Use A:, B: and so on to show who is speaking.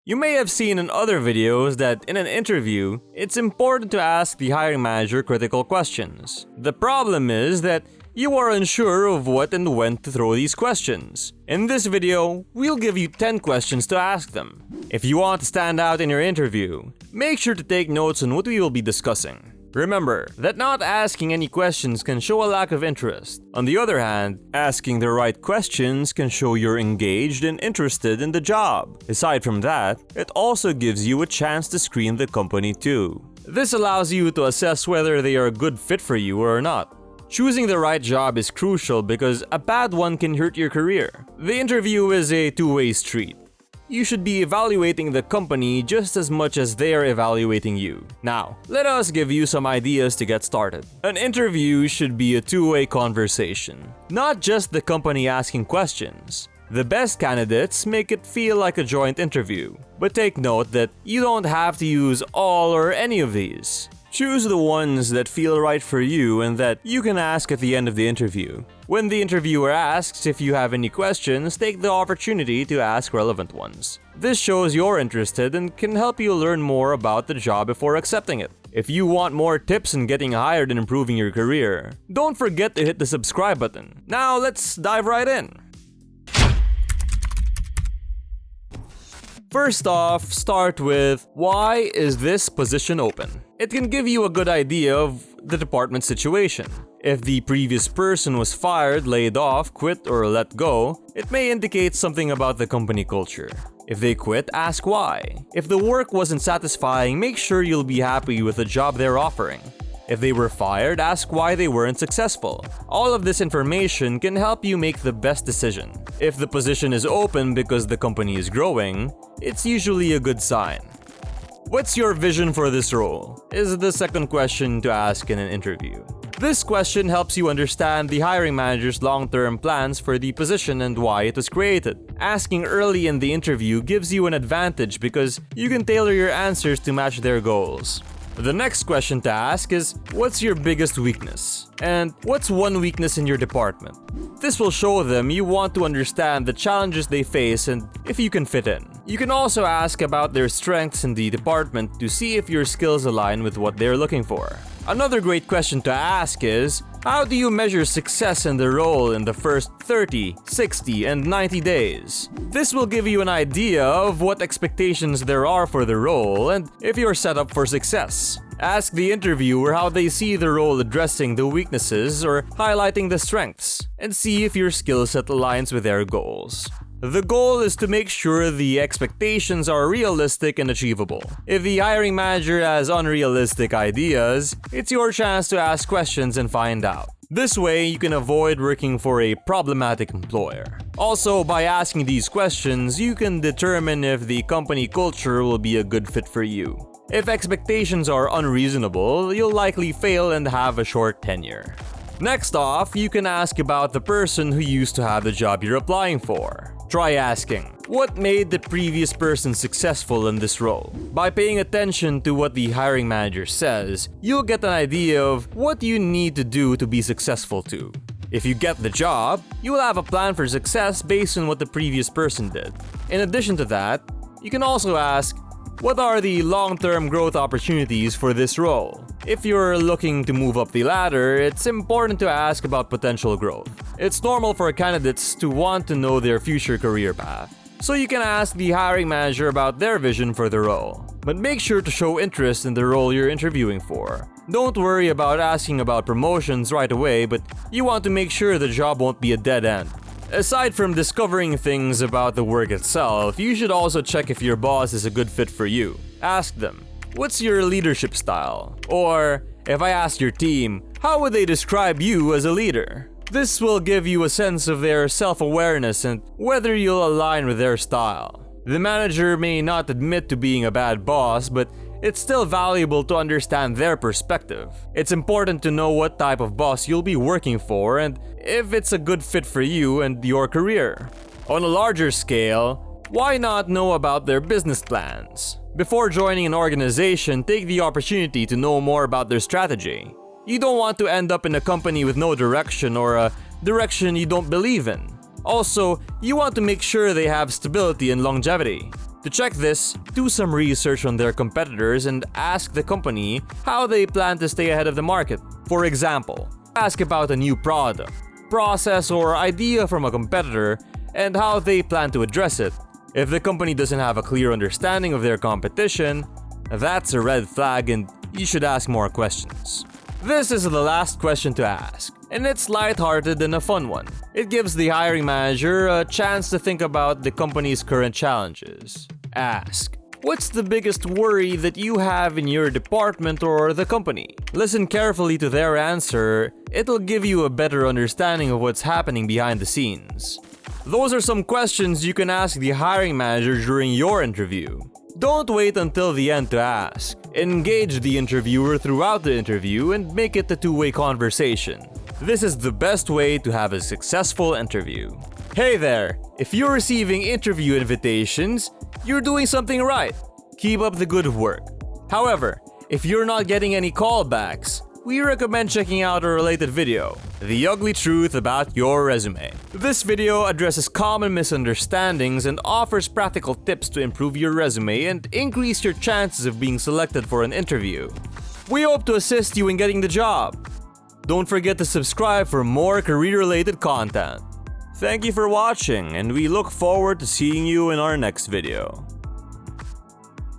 A: You may have seen in other videos that in an interview, it's important to ask the hiring manager critical questions. The problem is that you are unsure of what and when to throw these questions. In this video, we'll give you 10 questions to ask them. If you want to stand out in your interview, make sure to take notes on what we will be discussing. Remember that not asking any questions can show a lack of interest. On the other hand, asking the right questions can show you're engaged and interested in the job. Aside from that, it also gives you a chance to screen the company too. This allows you to assess whether they are a good fit for you or not. Choosing the right job is crucial because a bad one can hurt your career. The interview is a two-way street. You should be evaluating the company just as much as they are evaluating you. Now, let us give you some ideas to get started. An interview should be a two-way conversation, not just the company asking questions. The best candidates make it feel like a joint interview, but take note that you don't have to use all or any of these. Choose the ones that feel right for you and that you can ask at the end of the interview. When the interviewer asks if you have any questions, take the opportunity to ask relevant ones. This shows you're interested and can help you learn more about the job before accepting it. If you want more tips on getting hired and improving your career, don't forget to hit the subscribe button. Now let's dive right in. First off, start with, why is this position open? It can give you a good idea of the department situation. If the previous person was fired, laid off, quit, or let go, it may indicate something about the company culture. If they quit, ask why. If the work wasn't satisfying, make sure you'll be happy with the job they're offering. If they were fired, ask why they weren't successful. All of this information can help you make the best decision. If the position is open because the company is growing, it's usually a good sign. What's your vision for this role? Is the second question to ask in an interview. This question helps you understand the hiring manager's long-term plans for the position and why it was created. Asking early in the interview gives you an advantage because you can tailor your answers to match their goals. The next question to ask is, what's your biggest weakness? And what's one weakness in your department? This will show them you want to understand the challenges they face and if you can fit in. You can also ask about their strengths in the department to see if your skills align with what they're looking for. Another great question to ask is, how do you measure success in the role in the first 30, 60, and 90 days? This will give you an idea of what expectations there are for the role and if you're set up for success. Ask the interviewer how they see the role addressing the weaknesses or highlighting the strengths, and see if your skill set aligns with their goals. The goal is to make sure the expectations are realistic and achievable. If the hiring manager has unrealistic ideas, it's your chance to ask questions and find out. This way, you can avoid working for a problematic employer. Also, by asking these questions, you can determine if the company culture will be a good fit for you. If expectations are unreasonable, you'll likely fail and have a short tenure. Next off, you can ask about the person who used to have the job you're applying for. Try asking, what made the previous person successful in this role? By paying attention to what the hiring manager says, you'll get an idea of what you need to do to be successful too. If you get the job, you will have a plan for success based on what the previous person did. In addition to that, you can also ask, what are the long-term growth opportunities for this role? If you're looking to move up the ladder, it's important to ask about potential growth. It's normal for candidates to want to know their future career path, so you can ask the hiring manager about their vision for the role. But make sure to show interest in the role you're interviewing for. Don't worry about asking about promotions right away, but you want to make sure the job won't be a dead end. Aside from discovering things about the work itself, you should also check if your boss is a good fit for you. Ask them, what's your leadership style? Or, if I asked your team, how would they describe you as a leader? This will give you a sense of their self-awareness and whether you'll align with their style. The manager may not admit to being a bad boss, but it's still valuable to understand their perspective. It's important to know what type of boss you'll be working for and if it's a good fit for you and your career. On a larger scale, why not know about their business plans? Before joining an organization, take the opportunity to know more about their strategy. You don't want to end up in a company with no direction or a direction you don't believe in. Also, you want to make sure they have stability and longevity. To check this, do some research on their competitors and ask the company how they plan to stay ahead of the market. For example, ask about a new product, process, or idea from a competitor and how they plan to address it. If the company doesn't have a clear understanding of their competition, that's a red flag and you should ask more questions. This is the last question to ask, and it's lighthearted and a fun one. It gives the hiring manager a chance to think about the company's current challenges. Ask, what's the biggest worry that you have in your department or the company? Listen carefully to their answer, it'll give you a better understanding of what's happening behind the scenes. Those are some questions you can ask the hiring manager during your interview. Don't wait until the end to ask. Engage the interviewer throughout the interview and make it a two-way conversation. This is the best way to have a successful interview. Hey there! If you're receiving interview invitations, you're doing something right. Keep up the good work. However, if you're not getting any callbacks, we recommend checking out a related video, The Ugly Truth About Your Resume. This video addresses common misunderstandings and offers practical tips to improve your resume and increase your chances of being selected for an interview. We hope to assist you in getting the job. Don't forget to subscribe for more career-related content. Thank you for watching, and we look forward to seeing you in our next video.